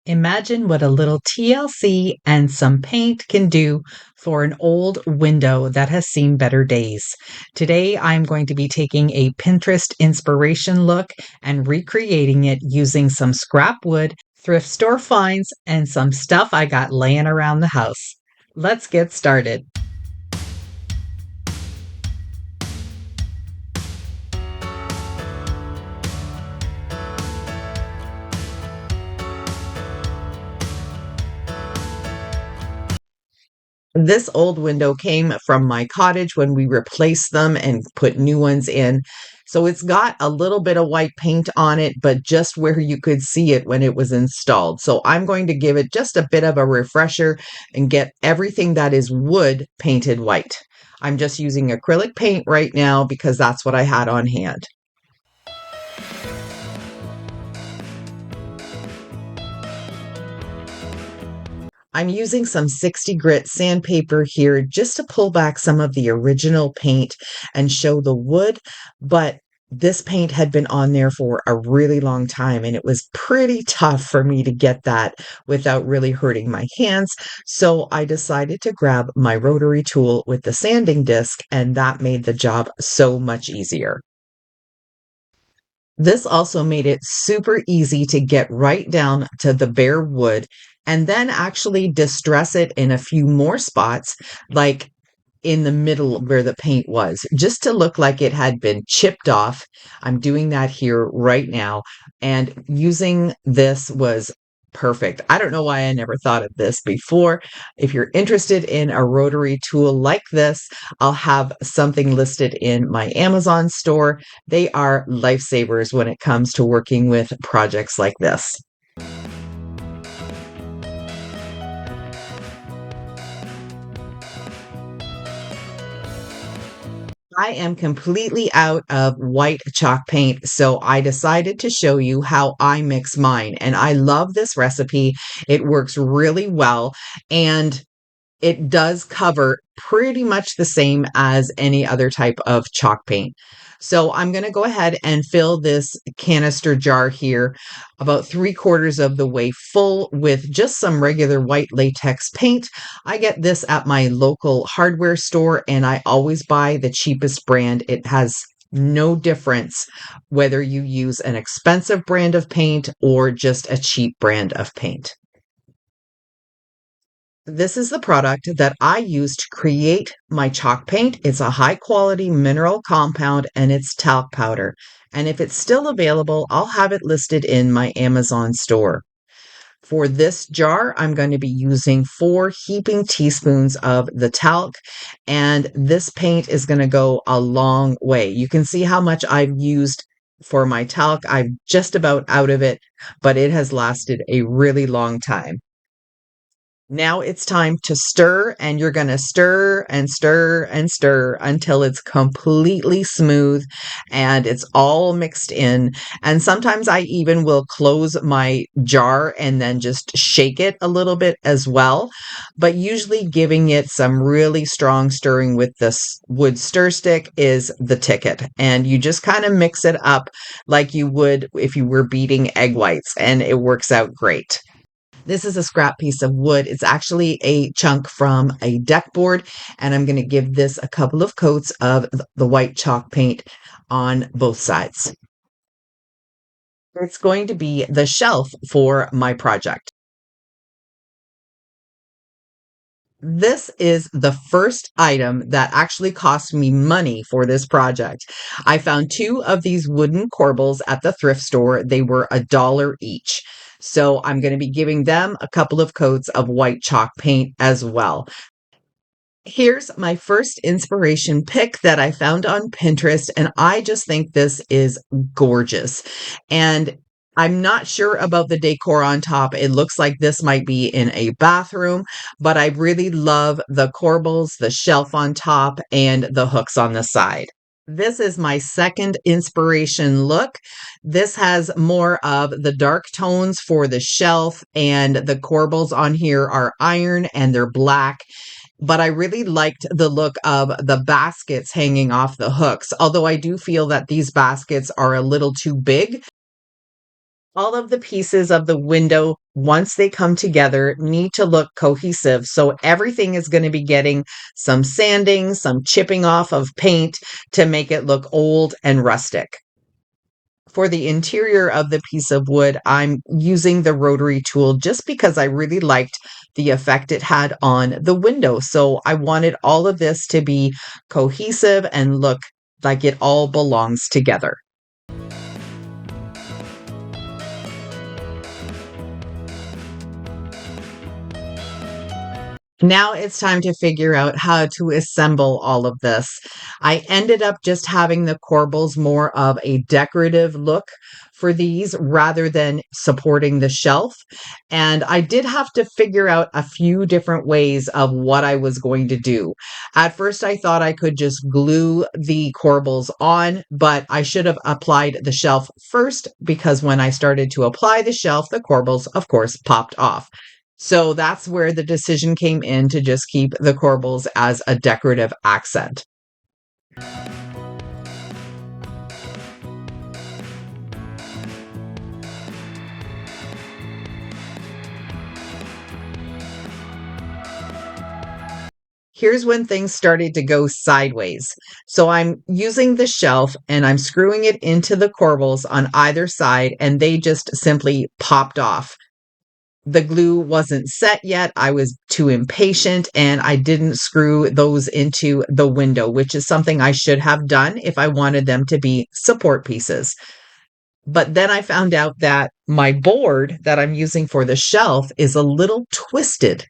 Imagine what a little TLC and some paint can do for an old window that has seen better days. Today, I'm going to be taking a Pinterest inspiration look and recreating it using some scrap wood, thrift store finds, and some stuff I got laying around the house. Let's get started. This old window came from my cottage when we replaced them and put new ones in. So it's got a little bit of white paint on it, but just where you could see it when it was installed. So I'm going to give it just a bit of a refresher and get everything that is wood painted white. I'm just using acrylic paint right now because that's what I had on hand. I'm using some 60 grit sandpaper here just to pull back some of the original paint and show the wood, but this paint had been on there for a really long time and it was pretty tough for me to get that without really hurting my hands. So I decided to grab my rotary tool with the sanding disc, and that made the job so much easier. This also made it super easy to get right down to the bare wood and then actually distress it in a few more spots, like in the middle where the paint was, just to look like it had been chipped off. I'm doing that here right now, and using this was perfect. I don't know why I never thought of this before. If you're interested in a rotary tool like this, I'll have something listed in my Amazon store. They are lifesavers when it comes to working with projects like this. I am completely out of white chalk paint, so I decided to show you how I mix mine. And I love this recipe. It works really well, and it does cover pretty much the same as any other type of chalk paint. So I'm going to go ahead and fill this canister jar here about 3/4 of the way full with just some regular white latex paint. I get this at my local hardware store and I always buy the cheapest brand. It has no difference whether you use an expensive brand of paint or just a cheap brand of paint. This is the product that I use to create my chalk paint. It's a high quality mineral compound and it's talc powder. And if it's still available, I'll have it listed in my Amazon store. For this jar, I'm going to be using 4 heaping teaspoons of the talc, and this paint is going to go a long way. You can see how much I've used for my talc. I'm just about out of it, but it has lasted a really long time. Now it's time to stir, and you're going to stir and stir and stir until it's completely smooth and it's all mixed in. And sometimes I even will close my jar and then just shake it a little bit as well. But usually giving it some really strong stirring with this wood stir stick is the ticket. And you just kind of mix it up like you would if you were beating egg whites, and it works out great. This is a scrap piece of wood. It's actually a chunk from a deck board, and I'm going to give this a couple of coats of the white chalk paint on both sides. It's going to be the shelf for my project. This is the first item that actually cost me money for this project. I found 2 of these wooden corbels at the thrift store. They were $1 each. So I'm going to be giving them a couple of coats of white chalk paint as well. Here's my first inspiration pick that I found on Pinterest, and I just think this is gorgeous. And I'm not sure about the decor on top. It looks like this might be in a bathroom, but I really love the corbels, the shelf on top, and the hooks on the side. This is my second inspiration look. This has more of the dark tones for the shelf, and the corbels on here are iron and they're black. But I really liked the look of the baskets hanging off the hooks, although I do feel that these baskets are a little too big. All of the pieces of the window once they come together, need to look cohesive. So everything is going to be getting some sanding, some chipping off of paint to make it look old and rustic. For the interior of the piece of wood, I'm using the rotary tool just because I really liked the effect it had on the window. So I wanted all of this to be cohesive and look like it all belongs together. Now it's time to figure out how to assemble all of this. I ended up just having the corbels more of a decorative look for these rather than supporting the shelf. And I did have to figure out a few different ways of what I was going to do. At first, I thought I could just glue the corbels on, but I should have applied the shelf first because when I started to apply the shelf, the corbels, of course, popped off. So that's where the decision came in to just keep the corbels as a decorative accent. Here's when things started to go sideways. So I'm using the shelf and I'm screwing it into the corbels on either side, and they just simply popped off. The glue wasn't set yet. I was too impatient and I didn't screw those into the window, which is something I should have done if I wanted them to be support pieces. But then I found out that my board that I'm using for the shelf is a little twisted.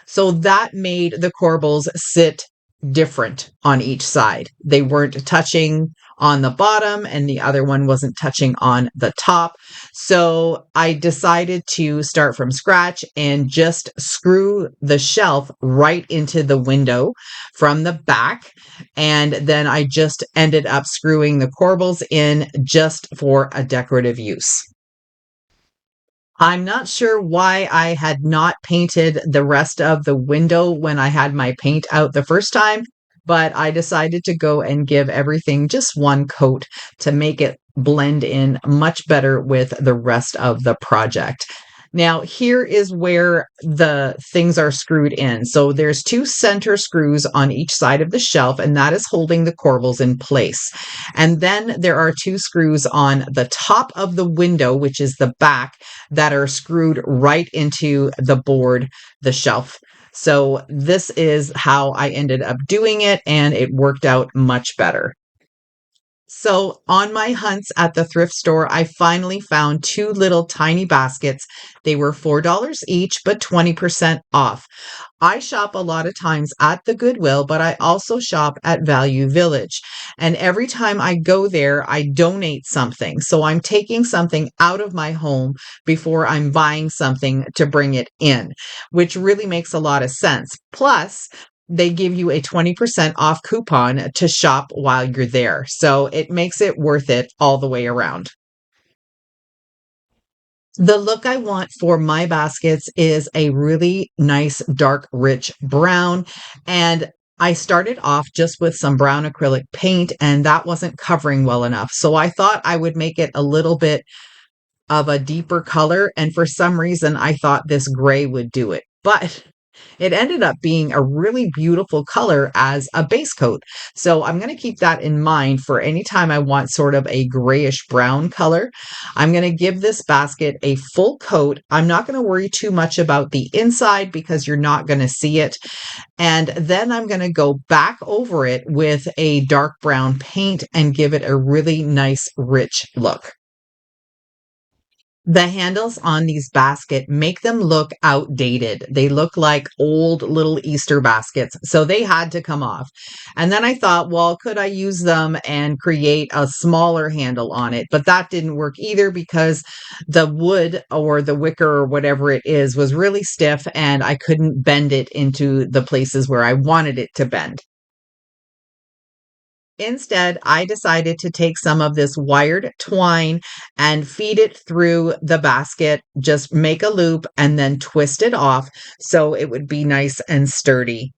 So that made the corbels sit different on each side. They weren't touching on the bottom and the other one wasn't touching on the top. So I decided to start from scratch and just screw the shelf right into the window from the back. And then I just ended up screwing the corbels in just for a decorative use. I'm not sure why I had not painted the rest of the window when I had my paint out the first time, but I decided to go and give everything just one coat to make it blend in much better with the rest of the project. Now, here is where the things are screwed in. So there's two center screws on each side of the shelf, and that is holding the corbels in place. And then there are two screws on the top of the window, which is the back, that are screwed right into the board, the shelf. So this is how I ended up doing it, and it worked out much better. So, on my hunts at the thrift store, I finally found two little tiny baskets. They were $4 each, but 20% off. I shop a lot of times at the Goodwill, but I also shop at Value Village. And every time I go there, I donate something. So I'm taking something out of my home before I'm buying something to bring it in, which really makes a lot of sense. Plus, they give you a 20% off coupon to shop while you're there. So it makes it worth it all the way around. The look I want for my baskets is a really nice, dark, rich brown. And I started off just with some brown acrylic paint, and that wasn't covering well enough. So I thought I would make it a little bit of a deeper color. And for some reason, I thought this gray would do it. But it ended up being a really beautiful color as a base coat. So I'm going to keep that in mind for any time I want sort of a grayish brown color. I'm going to give this basket a full coat. I'm not going to worry too much about the inside because you're not going to see it. And then I'm going to go back over it with a dark brown paint and give it a really nice, rich look. The handles on these baskets make them look outdated. They look like old little Easter baskets, so they had to come off. And then I thought, well, could I use them and create a smaller handle on it? But that didn't work either because the wood or the wicker or whatever it is was really stiff and I couldn't bend it into the places where I wanted it to bend. Instead, I decided to take some of this wired twine and feed it through the basket, just make a loop and then twist it off so it would be nice and sturdy.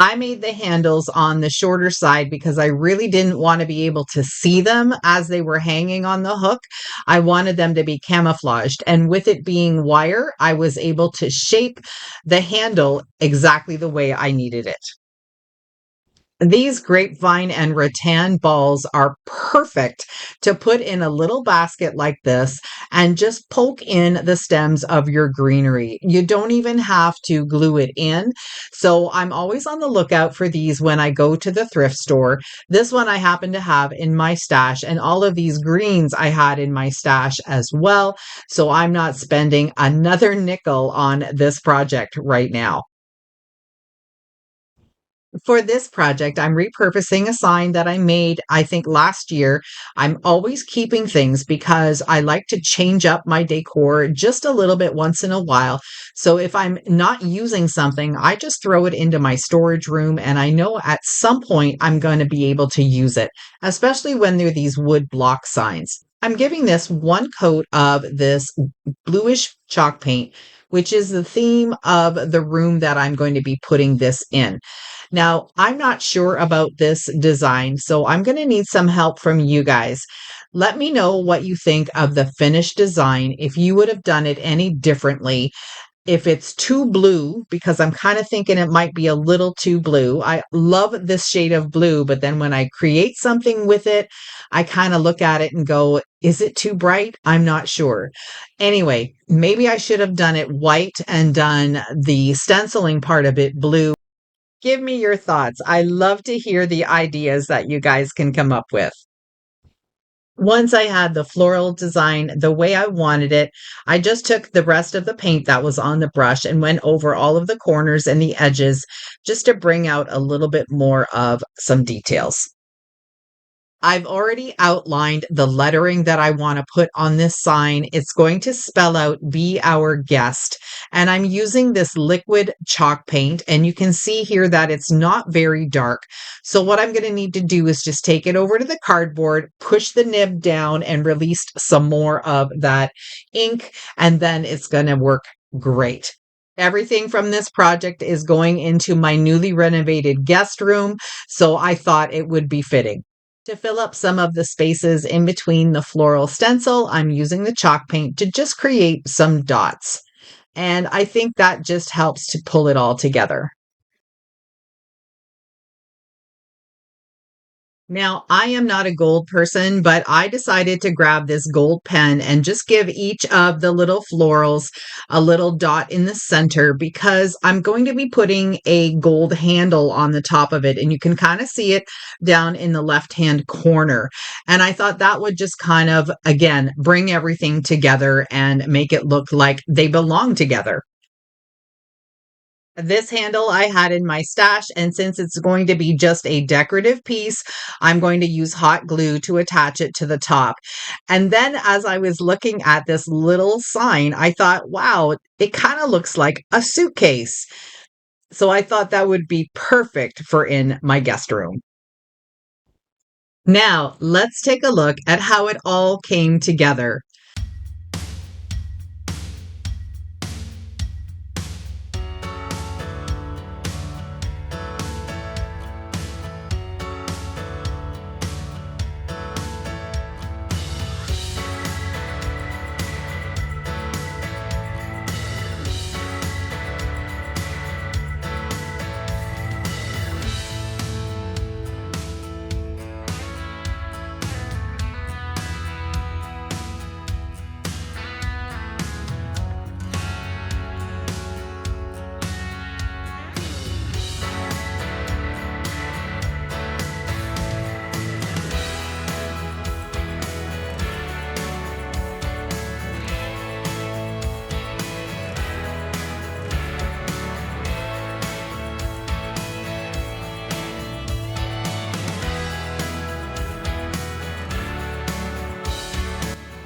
I made the handles on the shorter side because I really didn't want to be able to see them as they were hanging on the hook. I wanted them to be camouflaged. And with it being wire, I was able to shape the handle exactly the way I needed it. These grapevine and rattan balls are perfect to put in a little basket like this and just poke in the stems of your greenery. You don't even have to glue it in. So I'm always on the lookout for these when I go to the thrift store. This one I happen to have in my stash, and all of these greens I had in my stash as well. So I'm not spending another nickel on this project right now. For this project, I'm repurposing a sign that I made, I think, last year. I'm always keeping things because I like to change up my decor just a little bit once in a while. So if I'm not using something, I just throw it into my storage room, and I know at some point I'm going to be able to use it, especially when they're these wood block signs. I'm giving this one coat of this bluish chalk paint, which is the theme of the room that I'm going to be putting this in. Now, I'm not sure about this design, so I'm going to need some help from you guys. Let me know what you think of the finished design, if you would have done it any differently, if it's too blue, because I'm kind of thinking it might be a little too blue. I love this shade of blue, but then when I create something with it, I kind of look at it and go, is it too bright? I'm not sure. Anyway, maybe I should have done it white and done the stenciling part of it blue. Give me your thoughts. I love to hear the ideas that you guys can come up with. Once I had the floral design the way I wanted it, I just took the rest of the paint that was on the brush and went over all of the corners and the edges just to bring out a little bit more of some details. I've already outlined the lettering that I want to put on this sign. It's going to spell out "Be Our Guest." And I'm using this liquid chalk paint. And you can see here that it's not very dark. So what I'm going to need to do is just take it over to the cardboard, push the nib down, and release some more of that ink. And then it's going to work great. Everything from this project is going into my newly renovated guest room. So I thought it would be fitting. To fill up some of the spaces in between the floral stencil, I'm using the chalk paint to just create some dots. And I think that just helps to pull it all together. Now, I am not a gold person, but I decided to grab this gold pen and just give each of the little florals a little dot in the center because I'm going to be putting a gold handle on the top of it. And you can kind of see it down in the left-hand corner. And I thought that would just kind of, again, bring everything together and make it look like they belong together. This handle I had in my stash, and since it's going to be just a decorative piece, I'm going to use hot glue to attach it to the top. And then as I was looking at this little sign, I thought, wow, it kind of looks like a suitcase. So I thought that would be perfect for in my guest room. Now, let's take a look at how it all came together.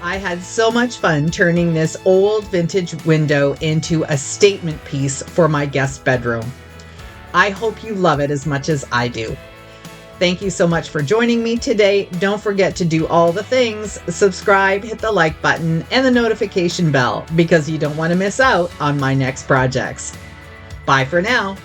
I had so much fun turning this old vintage window into a statement piece for my guest bedroom. I hope you love it as much as I do. Thank you so much for joining me today. Don't forget to do all the things. Subscribe, hit the like button, and the notification bell because you don't want to miss out on my next projects. Bye for now.